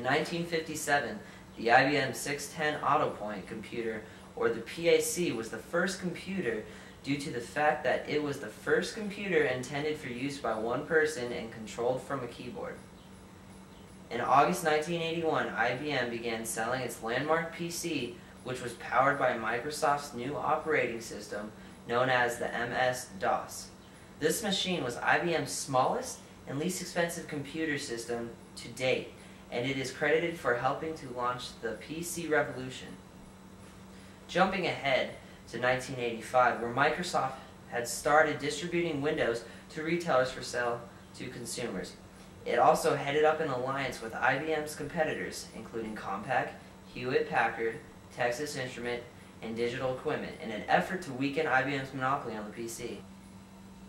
1957, the IBM 610 AutoPoint computer, or the PAC, was the first computer due to the fact that it was the first computer intended for use by one person and controlled from a keyboard. In August 1981, IBM began selling its landmark PC, which was powered by Microsoft's new operating system known as the MS-DOS. This machine was IBM's smallest and least expensive computer system to date, and it is credited for helping to launch the PC revolution. Jumping ahead to 1985, where Microsoft had started distributing Windows to retailers for sale to consumers. It also headed up an alliance with IBM's competitors, including Compaq, Hewlett-Packard, Texas Instrument, and Digital Equipment, in an effort to weaken IBM's monopoly on the PC.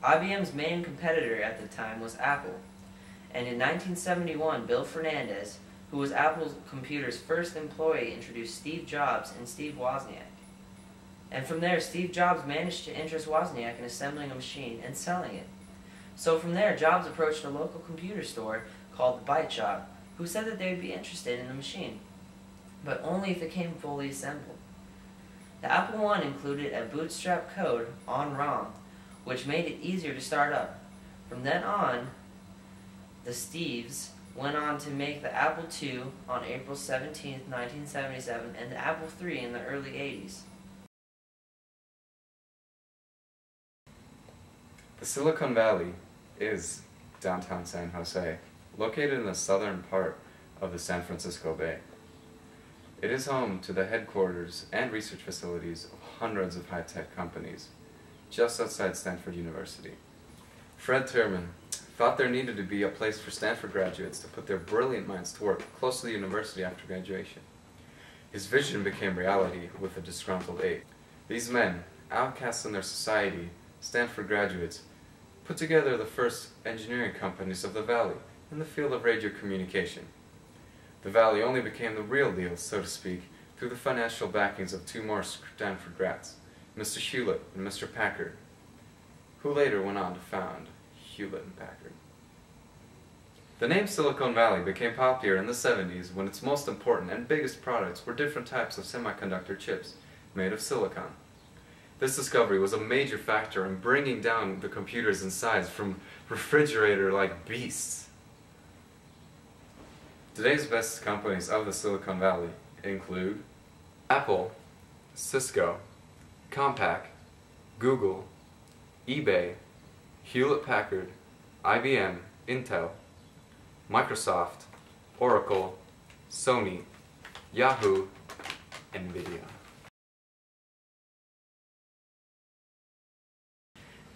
IBM's main competitor at the time was Apple, and in 1971, Bill Fernandez, who was Apple Computer's first employee, introduced Steve Jobs and Steve Wozniak. And from there, Steve Jobs managed to interest Wozniak in assembling a machine and selling it. So from there, Jobs approached a local computer store called the Byte Shop, who said that they would be interested in the machine, but only if it came fully assembled. The Apple I included a bootstrap code on ROM, which made it easier to start up. From then on, the Steves went on to make the Apple II on April 17, 1977, and the Apple III in the early 80s. The Silicon Valley is downtown San Jose, located in the southern part of the San Francisco Bay. It is home to the headquarters and research facilities of hundreds of high-tech companies, just outside Stanford University. Fred Terman thought there needed to be a place for Stanford graduates to put their brilliant minds to work close to the university after graduation. His vision became reality with a disgruntled aide. These men, outcasts in their society, Stanford graduates, put together the first engineering companies of the Valley in the field of radio communication. The Valley only became the real deal, so to speak, through the financial backings of two more Stanford grads, Mr. Hewlett and Mr. Packard, who later went on to found Hewlett and Packard. The name Silicon Valley became popular in the 70s when its most important and biggest products were different types of semiconductor chips made of silicon. This discovery was a major factor in bringing down the computers in size from refrigerator-like beasts. Today's best companies of the Silicon Valley include Apple, Cisco, Compaq, Google, eBay, Hewlett-Packard, IBM, Intel, Microsoft, Oracle, Sony, Yahoo, and NVIDIA.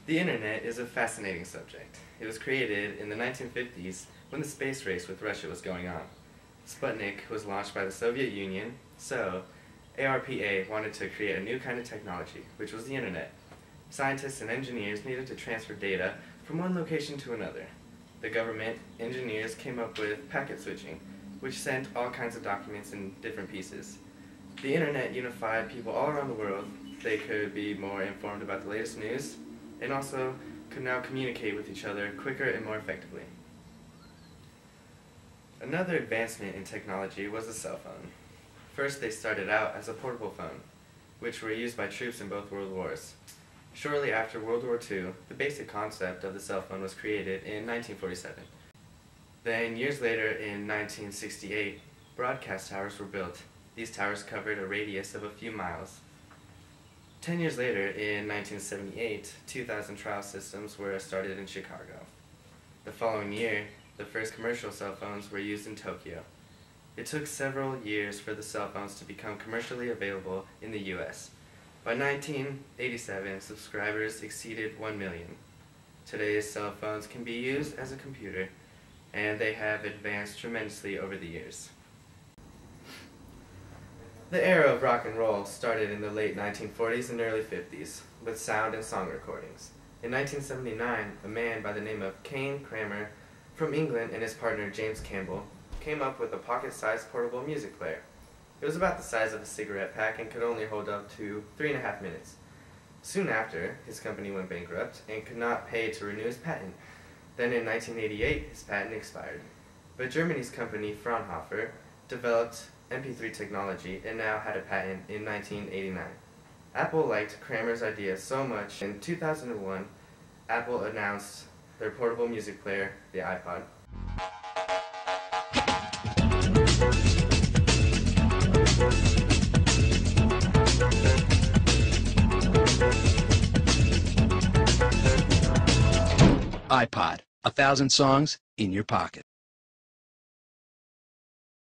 The Internet is a fascinating subject. It was created in the 1950s when the space race with Russia was going on. Sputnik was launched by the Soviet Union, so ARPA wanted to create a new kind of technology, which was the Internet. Scientists and engineers needed to transfer data from one location to another. The government engineers came up with packet switching, which sent all kinds of documents in different pieces. The Internet unified people all around the world. They could be more informed about the latest news, and also could now communicate with each other quicker and more effectively. Another advancement in technology was the cell phone. First, they started out as a portable phone, which were used by troops in both World Wars. Shortly after World War II, the basic concept of the cell phone was created in 1947. Then, years later, in 1968, broadcast towers were built. These towers covered a radius of a few miles. 10 years later, in 1978, 2,000 trial systems were started in Chicago. The following year, the first commercial cell phones were used in Tokyo. It took several years for the cell phones to become commercially available in the US. By 1987, subscribers exceeded 1 million. Today's cell phones can be used as a computer, and they have advanced tremendously over the years. The era of rock and roll started in the late 1940s and early 50s with sound and song recordings. In 1979, a man by the name of Kane Kramer from England and his partner James Campbell came up with a pocket-sized portable music player. It was about the size of a cigarette pack and could only hold up to 3.5 minutes. Soon after, his company went bankrupt and could not pay to renew his patent. Then in 1988, his patent expired. But Germany's company Fraunhofer developed MP3 technology and now had a patent in 1989. Apple liked Kramer's idea so much, in 2001, Apple announced their portable music player, the iPod. iPod, 1,000 songs in your pocket.